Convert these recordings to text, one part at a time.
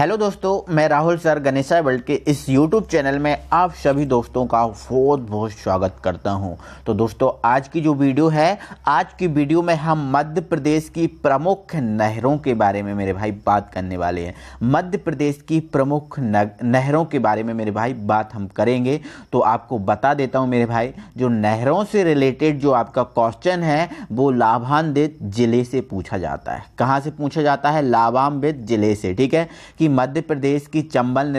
Hello दोस्तों, मैं Rahul sir Ganesha world के इस यूट्यूब चैनल में आप सभी दोस्तों का बहुत बहुत स्वागत करता हूं। तो दोस्तों, आज की जो वीडियो है, आज की वीडियो में हम मध्य प्रदेश की प्रमुख नहरों के बारे में मेरे भाई बात करने वाले हैं। मध्य प्रदेश की प्रमुख नहरों के बारे में मेरे भाई बात हम करेंगे। तो आपको बता देता हूं मेरे भाई, जो नहरों से रिलेटेड जो आपका क्वेश्चन है वो लाभान्वित जिले से पूछा जाता है। कहाँ से पूछा जाता है? लाभान्वित जिले से। ठीक है, कि मध्य प्रदेश की चंबल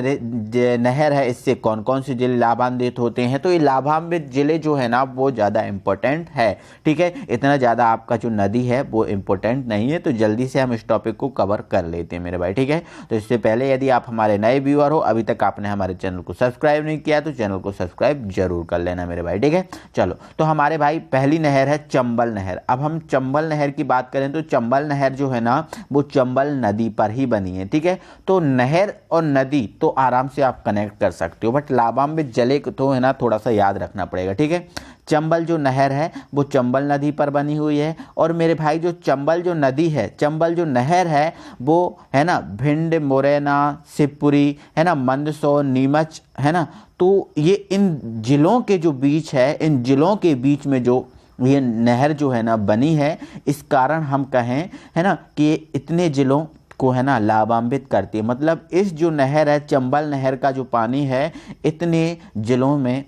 नहर है, इससे कौन कौन से जिले लाभान्वित होते हैं। तो ये लाभान्वित जिले जो है ना वो ज़्यादा इम्पोर्टेंट है। ठीक है, इतना ज़्यादा आपका जो नदी है वो इम्पोर्टेंट नहीं है। तो जल्दी से हम इस टॉपिक को कवर कर लेते हैं मेरे भाई। ठीक है, तो इससे पहले यदि आप हमारे नए व्यूअर हो, अभी तक आपने हमारे चैनल को सब्सक्राइब नहीं किया तो चैनल को सब्सक्राइब जरूर कर लेना मेरे भाई। ठीक है, चलो तो हमारे भाई पहली नहर है चंबल नहर। अब हम चंबल नहर की बात करें तो चंबल नहर जो है ना वो चंबल नदी पर ही बनी है। ठीक है, तो नहर और नदी तो आराम से आप कनेक्ट कर सकते हो, बट लाभान्वित जिले को तो है ना थोड़ा सा याद रखना पड़ेगा। ठीक है, चंबल जो नहर है वो चंबल नदी पर बनी हुई है। और मेरे भाई जो चंबल जो नदी है, चंबल जो नहर है वो है ना भिंड, मुरैना, शिवपुरी है ना, मंदसौर, नीमच है ना। तो ये इन जिलों के जो बीच है, इन जिलों के बीच में जो ये नहर जो है ना बनी है, इस कारण हम कहें है ना कि ये इतने जिलों को है ना लाभान्वित करती है। मतलब इस जो नहर है, चंबल नहर का जो पानी है इतने जिलों में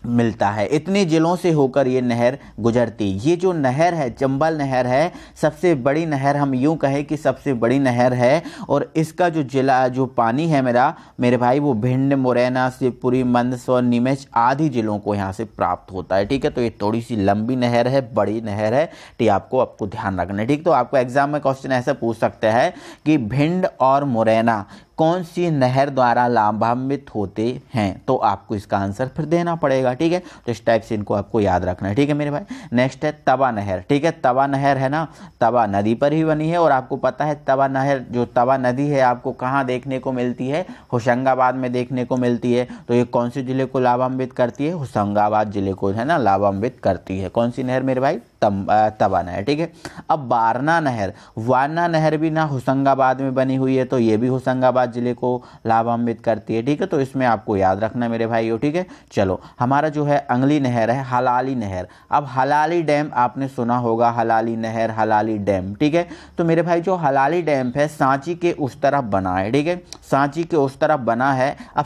मिलता है, इतने जिलों से होकर ये नहर गुजरती। ये जो नहर है चंबल नहर है, सबसे बड़ी नहर, हम यूं कहें कि सबसे बड़ी नहर है। और इसका जो जिला जो पानी है मेरे भाई वो भिंड, मुरैना, शिवपुरी, मंदसौर, नीमच आदि जिलों को यहाँ से प्राप्त होता है। ठीक है, तो ये थोड़ी सी लंबी नहर है, बड़ी नहर है। ठीक, आपको ध्यान रखना है। ठीक, तो आपको एग्जाम में क्वेश्चन ऐसा पूछ सकते हैं कि भिंड और मुरैना कौन सी नहर द्वारा लाभान्वित होते हैं, तो आपको इसका आंसर फिर देना पड़ेगा। ठीक है, तो इस टाइप से इनको आपको याद रखना है। ठीक है मेरे भाई, नेक्स्ट है तवा नहर। ठीक है, तवा नहर है ना, तवा नदी पर ही बनी है। और आपको पता है तवा नहर जो तवा नदी है आपको कहाँ देखने को मिलती है? होशंगाबाद में देखने को मिलती है। तो ये कौन से जिले को लाभान्वित करती है? होशंगाबाद जिले को है ना लाभान्वित करती है। कौन सी नहर मेरे भाई? तवा नहर। ठीक है, अब वारना नहर, वारना नहर भी ना होशंगाबाद में बनी हुई है, तो ये भी होशंगाबाद जिले को लाभान्वित करती है। ठीक है, तो इसमें आपको याद रखना मेरे भाइयों। ठीक है, चलो हमारा जो है अगली नहर है हलाली नहर। अब हलाली डैम आपने सुना होगा, हलाली नहर, हलाली डैम। ठीक है, तो मेरे भाई जो हलाली डैम है सांची के उस तरफ बना है। ठीक है, सांची के उस तरफ बना है। अब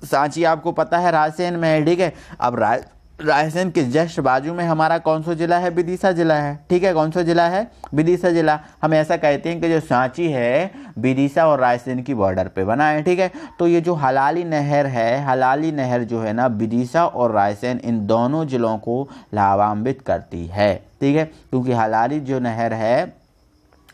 सांची आपको पता है रायसेन में है। ठीक है, अब रायसेन के जस्ट बाजू में हमारा कौन सा जिला है? विदिशा जिला है। ठीक है, कौन सा जिला है? विदिशा जिला। हम ऐसा कहते हैं कि जो सांची है विदिशा और रायसेन की बॉर्डर पे बना है। ठीक है, तो ये जो हलाली नहर है, हलाली नहर जो है ना विदिशा और रायसेन इन दोनों जिलों को लाभान्वित करती है। ठीक है, क्योंकि हलाली जो नहर है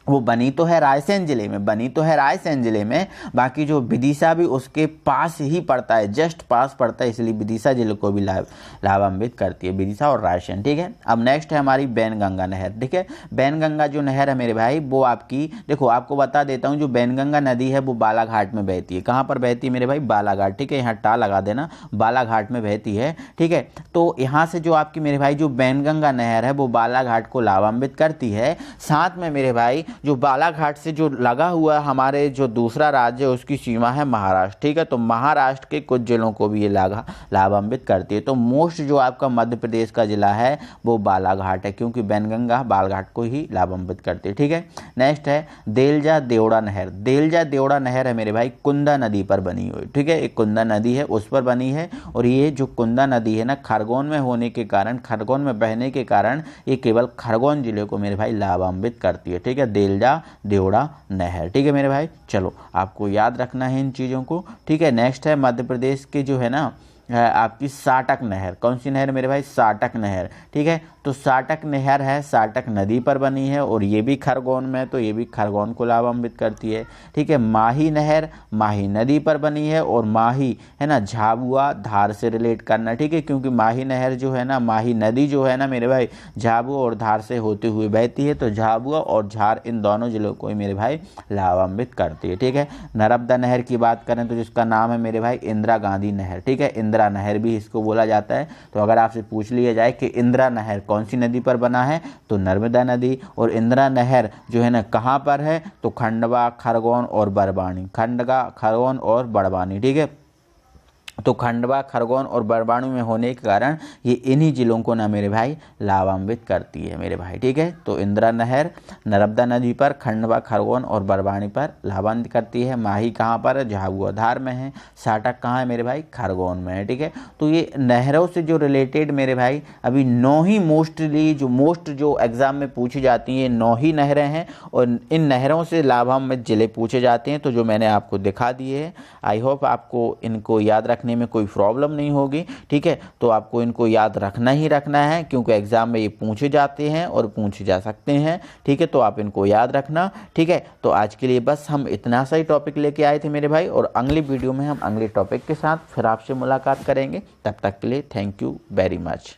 वो बनी तो है रायसेन जिले में, बाकी जो विदिशा भी उसके पास ही पड़ता है, जस्ट पास पड़ता है, इसलिए विदिशा जिले को भी लाभान्वित करती है, विदिशा और रायसेन। ठीक है, अब नेक्स्ट है हमारी बैनगंगा नहर। ठीक है, बैनगंगा जो नहर है मेरे भाई वो आपकी, देखो आपको बता देता हूँ, जो बैनगंगा नदी है वो बालाघाट में बहती है। कहाँ पर बहती है मेरे भाई? बालाघाट। ठीक है, यहाँ टा लगा देना, बालाघाट में बहती है। ठीक है, तो यहाँ से जो आपकी मेरे भाई जो बैनगंगा नहर है वो बालाघाट को लाभान्वित करती है। साथ में मेरे भाई जो बालाघाट से जो लगा हुआ हमारे जो दूसरा राज्य है उसकी सीमा है महाराष्ट्र। ठीक है, तो महाराष्ट्र के कुछ जिलों को भी ये लाभान्वित करती है। तो मोस्ट जो आपका मध्य प्रदेश का जिला है वो बालाघाट है, क्योंकि बैनगंगा बालाघाट को ही लाभान्वित करती है। ठीक है, नेक्स्ट है देलजा देवड़ा नहर। देलजा देवड़ा नहर है मेरे भाई कुंदा नदी पर बनी हुई। ठीक है, एक कुंदा नदी है उस पर बनी है। और ये जो कुंदा नदी है ना खरगोन में होने के कारण, खरगोन में बहने के कारण ये केवल खरगोन जिले को मेरे भाई लाभान्वित करती है। ठीक है, देलजा देवड़ा नहर। ठीक है मेरे भाई, चलो आपको याद रखना है इन चीज़ों को। ठीक है, नेक्स्ट है मध्य प्रदेश के जो है ना आपकी साटक नहर। कौन सी नहर मेरे भाई? साटक नहर। ठीक है, तो साटक नहर है, साटक नदी पर बनी है और ये भी खरगोन में, तो ये भी खरगोन को लाभान्वित करती है। ठीक है, माही नहर, माही नदी पर बनी है। और माही है ना झाबुआ, धार से रिलेट करना। ठीक है, क्योंकि माही नहर जो है ना, माही नदी जो है ना मेरे भाई झाबुआ और धार से होते हुए बहती है। तो झाबुआ और झार इन दोनों जिलों को ही मेरे भाई लाभान्वित करती है। ठीक है, नर्मदा नहर की बात करें तो जिसका नाम है मेरे भाई इंदिरा गांधी नहर। ठीक है, इंदिरा नहर भी इसको बोला जाता है। तो अगर आपसे पूछ लिया जाए कि इंदिरा नहर कौन सी नदी पर बना है, तो नर्मदा नदी। और इंदिरा नहर जो है ना कहाँ पर है, तो खंडवा, खरगोन और बड़वानी, खंडवा, खरगोन और बड़वानी, ठीक है। तो खंडवा, खरगोन और बड़वानी में होने के कारण ये इन्हीं जिलों को ना मेरे भाई लाभान्वित करती है मेरे भाई, ठीक है। तो इंदिरा नहर नर्मदा नदी पर, खंडवा, खरगोन और बड़वानी पर लाभान्वित करती है। माही कहाँ पर है, झाबुआधार में है। साटक कहाँ है मेरे भाई, खरगोन में है, ठीक है। तो ये नहरों से जो रिलेटेड मेरे भाई अभी 9 ही मोस्टली जो एग्ज़ाम में पूछी जाती हैं 9 ही नहरें हैं, और इन नहरों से लाभान्वित जिले पूछे जाते हैं। तो जो मैंने आपको दिखा दिए हैं, आई होप आपको इनको याद रखने में कोई प्रॉब्लम नहीं होगी, ठीक है। तो आपको इनको याद रखना ही रखना है, क्योंकि एग्जाम में ये पूछे जाते हैं और पूछे जा सकते हैं, ठीक है। तो आप इनको याद रखना, ठीक है। तो आज के लिए बस हम इतना सा ही टॉपिक लेके आए थे मेरे भाई, और अगली वीडियो में हम अगले टॉपिक के साथ फिर आपसे मुलाकात करेंगे। तब तक के लिए थैंक यू वेरी मच।